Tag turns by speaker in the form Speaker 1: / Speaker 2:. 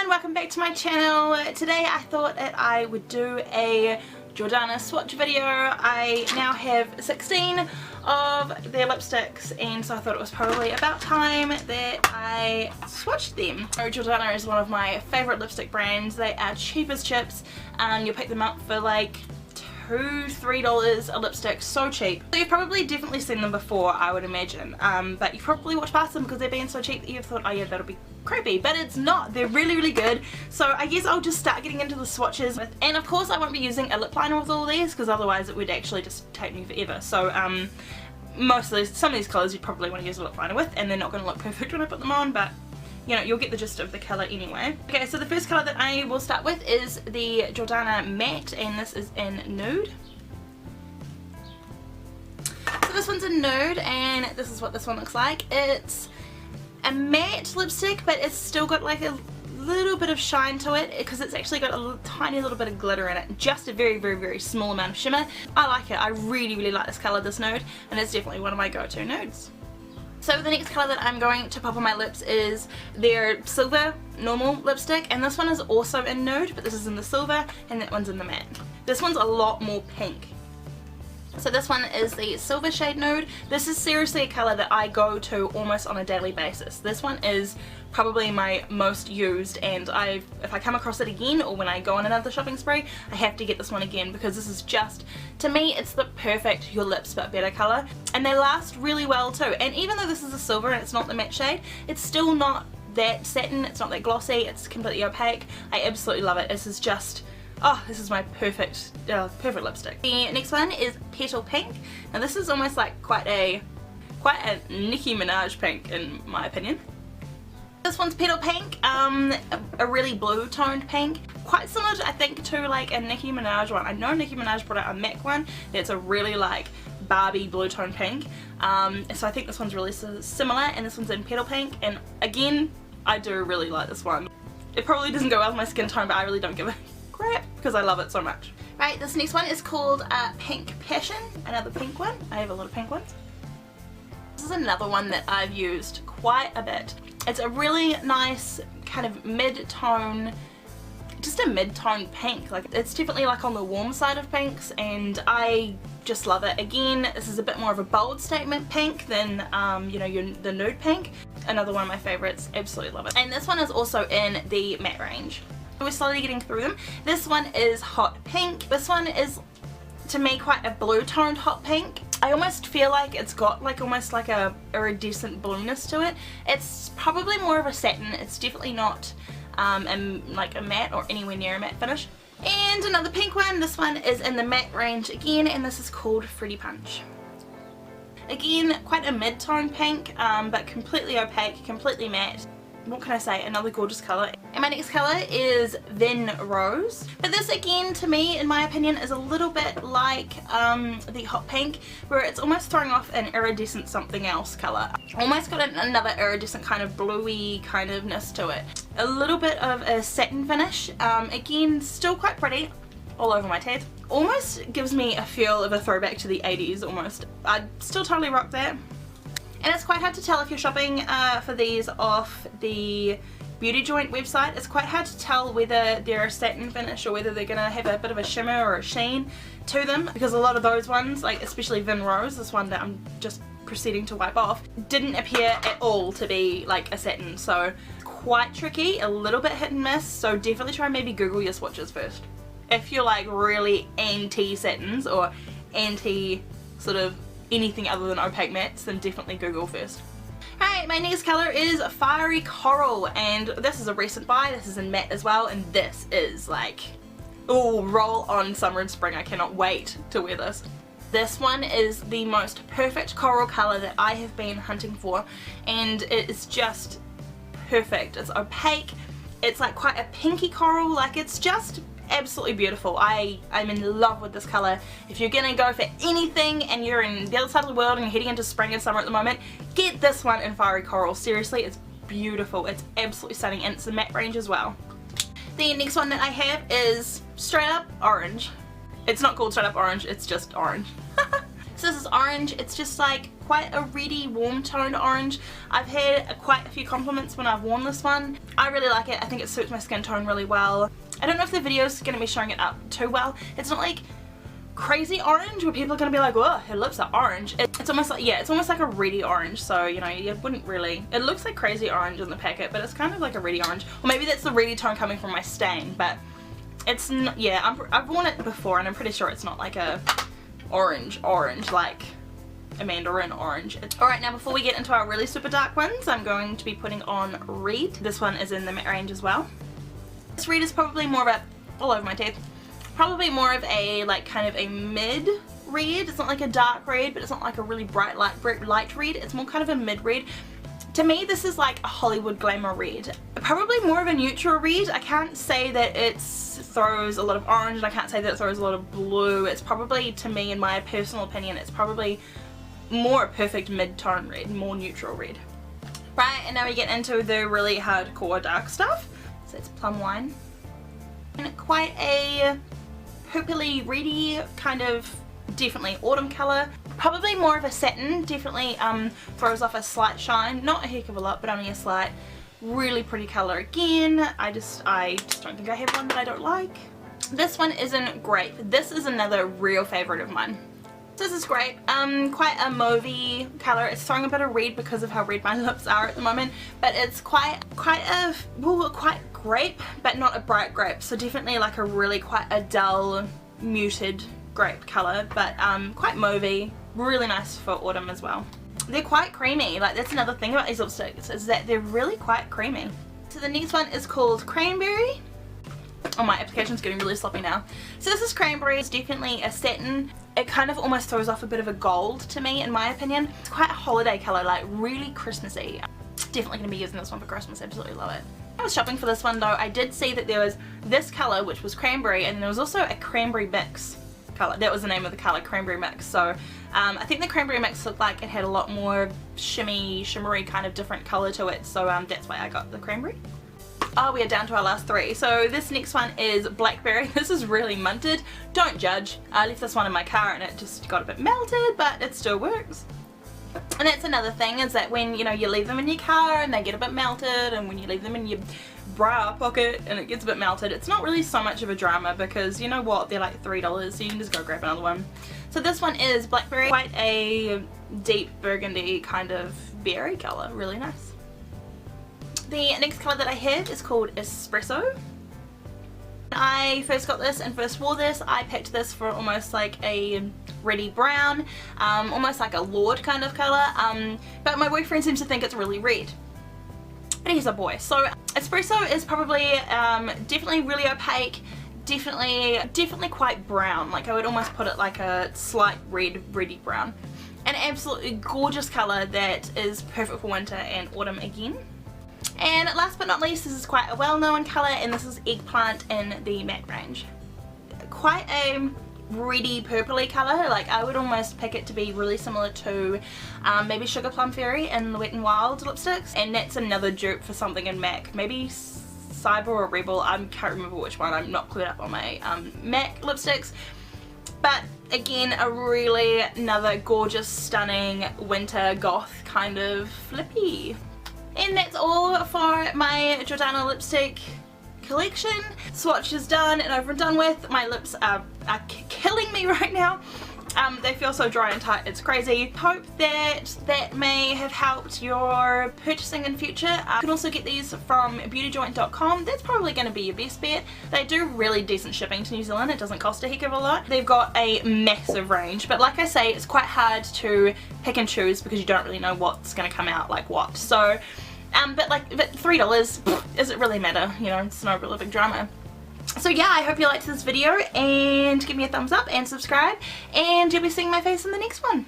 Speaker 1: welcome back to my channel. Today I thought that I would do a Jordana swatch video. I now have 16 of their lipsticks and so I thought it was probably about time that I swatched them. So Jordana is one of my favourite lipstick brands. They are cheap as chips and you'll pick them up for like $2–3 a lipstick, so cheap. So you've probably definitely seen them before, I would imagine, but you probably watched past them because they're being so cheap that you've thought, oh yeah, that'll be crappy, but it's not. They're really good. So I guess I'll just start getting into the swatches, and of course I won't be using a lip liner with all of these because otherwise it would actually just take me forever. So some of these colours you'd probably want to use a lip liner with, and they're not going to look perfect when I put them on, but you know, you'll get the gist of the colour anyway. Okay, so the first colour that I will start with is the Jordana Matte, and this is in Nude. So this one's in Nude, and this is what this one looks like. It's a matte lipstick, but it's still got like a little bit of shine to it because it's actually got a tiny little bit of glitter in it. Just a very small amount of shimmer. I like it. I really like this colour, this nude, and it's definitely one of my go-to nudes. So the next colour that I'm going to pop on my lips is their silver normal lipstick, and this one is also in Nude, but this is in the silver and that one's in the matte. This one's a lot more pink. So this one is the silver shade Nude. This is seriously a colour that I go to almost on a daily basis. This one is probably my most used, and if I come across it again or when I go on another shopping spree, I have to get this one again because this is just, to me, it's the perfect your lips but better colour, and they last really well too. And even though this is a silver and it's not the matte shade, it's still not that satin, it's not that glossy, it's completely opaque. I absolutely love it. This is just, oh, this is my perfect lipstick. The next one is Petal Pink. Now this is almost like quite a Nicki Minaj pink in my opinion. This one's Petal Pink, a really blue toned pink. Quite similar to, I think, to like a Nicki Minaj one. I know Nicki Minaj brought out a MAC one that's a really like Barbie blue toned pink. So I think this one's really similar, and this one's in Petal Pink, and again, I do really like this one. It probably doesn't go well with my skin tone, but I really don't give a crap because I love it so much. Right, this next one is called Pink Passion, another pink one. I have a lot of pink ones. This is another one that I've used quite a bit. It's a really nice kind of mid-tone, just a mid-tone pink. Like, it's definitely like on the warm side of pinks, and I just love it. Again, this is a bit more of a bold statement pink than you know, the nude pink. Another one of my favorites. Absolutely love it. And this one is also in the matte range. We're slowly getting through them. This one is Hot Pink. This one is, to me, quite a blue toned hot pink. I almost feel like it's got like almost like a iridescent blueness to it. It's probably more of a satin. It's definitely not like a matte or anywhere near a matte finish. And another pink one. This one is in the matte range again, and this is called Fruity Punch. Again, quite a mid-tone pink, but completely opaque, completely matte. What can I say? Another gorgeous colour. And my next colour is Vin Rose. But this again, to me, in my opinion, is a little bit like the Hot Pink, where it's almost throwing off an iridescent something else colour. Almost got another iridescent kind of bluey kind ofness to it. A little bit of a satin finish. Again, still quite pretty. All over my teeth. Almost gives me a feel of a throwback to the 80s almost. I'd still totally rock that. And it's quite hard to tell if you're shopping for these off the Beauty Joint website. It's quite hard to tell whether they're a satin finish or whether they're going to have a bit of a shimmer or a sheen to them, because a lot of those ones, like especially Vin Rose, this one that I'm just proceeding to wipe off, didn't appear at all to be like a satin. So quite tricky, a little bit hit and miss, so definitely try and maybe Google your swatches first. If you're like really anti-satins or anti sort of anything other than opaque mattes, then definitely Google first. Alright, my next colour is Fiery Coral, and this is a recent buy. This is in matte as well, and this is like, oh, roll on summer and spring. I cannot wait to wear this. This one is the most perfect coral colour that I have been hunting for, and it is just perfect. It's opaque, it's like quite a pinky coral, like it's just absolutely beautiful. I'm in love with this colour. If you're gonna go for anything and you're in the other side of the world and you're heading into spring and summer at the moment, get this one in Fiery Coral. Seriously, it's beautiful. It's absolutely stunning, and it's a matte range as well. The next one that I have is Straight Up Orange. It's not called Straight Up Orange, it's just orange. So this is orange. It's just like quite a reddy, warm toned orange. I've had quite a few compliments when I've worn this one. I really like it. I think it suits my skin tone really well. I don't know if the video is going to be showing it up too well. It's not like crazy orange where people are going to be like, oh, her lips are orange. It's almost like, yeah, it's almost like a reddy orange. So, you know, you wouldn't really, it looks like crazy orange in the packet, but it's kind of like a reddy orange. Or maybe that's the reddy tone coming from my stain, but it's not, yeah, I've worn it before and I'm pretty sure it's not like a orange like a mandarin orange. Alright, now before we get into our really super dark ones, I'm going to be putting on Red. This one is in the matte range as well. This Red is probably more of a, all over my teeth, probably more of a like kind of a mid red. It's not like a dark red, but it's not like a really bright light red. It's more kind of a mid red. To me, this is like a Hollywood glamour red. Probably more of a neutral red. I can't say that it throws a lot of orange and I can't say that it throws a lot of blue. It's probably, to me, in my personal opinion, it's probably more a perfect mid-tone red, more neutral red. Right, and now we get into the really hardcore dark stuff. So it's Plum Wine. And quite a purpley, reddy kind of, definitely autumn colour. Probably more of a satin, definitely throws off a slight shine, not a heck of a lot, but only a slight. Really pretty colour again. I just don't think I have one that I don't like. This one is in Grape. This is another real favourite of mine. This is Grape, quite a mauvey colour. It's throwing a bit of red because of how red my lips are at the moment, but it's quite grape, but not a bright grape, so definitely like a really quite a dull, muted grape colour, but quite mauvey, really nice for autumn as well. They're quite creamy, like that's another thing about these lipsticks, is that they're really quite creamy. So the next one is called Cranberry. Oh, my application's getting really sloppy now. So this is Cranberry. It's definitely a satin. It kind of almost throws off a bit of a gold to me, in my opinion. It's quite a holiday colour, like really Christmassy. Definitely going to be using this one for Christmas, absolutely love it. I was shopping for this one though, I did see that there was this colour, which was Cranberry, and there was also a Cranberry mix colour. That was the name of the colour, Cranberry mix. So I think the Cranberry mix looked like it had a lot more shimmery kind of different colour to it, so that's why I got the Cranberry. Oh, we are down to our last three. So this next one is Blackberry. This is really munted. Don't judge. I left this one in my car and it just got a bit melted, but it still works. And that's another thing, is that when, you know, you leave them in your car and they get a bit melted, and when you leave them in your bra pocket and it gets a bit melted, it's not really so much of a drama, because you know what, they're like $3, so you can just go grab another one. So this one is Blackberry, quite a deep burgundy kind of berry colour, really nice. The next colour that I have is called Espresso. When I first got this and first wore this, I picked this for almost like a reddy brown, almost like a Lord kind of colour, but my boyfriend seems to think it's really red. But he's a boy. So Espresso is probably definitely really opaque, definitely quite brown. Like I would almost put it like a slight reddy brown. An absolutely gorgeous colour that is perfect for winter and autumn again. And last but not least, this is quite a well-known colour, and this is Eggplant in the matte range. Quite a reddy purpley colour, like I would almost pick it to be really similar to maybe Sugar Plum Fairy in the Wet n Wild lipsticks, and that's another dupe for something in MAC, maybe Cyber or Rebel, I can't remember which one, I'm not clued up on my MAC lipsticks. But again, another gorgeous, stunning winter goth kind of flippy. And that's all for my Jordana lipstick collection. Swatch is done and over and done with. My lips are killing me right now. They feel so dry and tight, it's crazy. Hope that may have helped your purchasing in future. You can also get these from beautyjoint.com. That's probably going to be your best bet. They do really decent shipping to New Zealand. It doesn't cost a heck of a lot. They've got a massive range, but like I say, it's quite hard to pick and choose because you don't really know what's going to come out like what. So but $3, does it really matter? You know, it's no really big drama. So yeah, I hope you liked this video, and give me a thumbs up and subscribe, and you'll be seeing my face in the next one.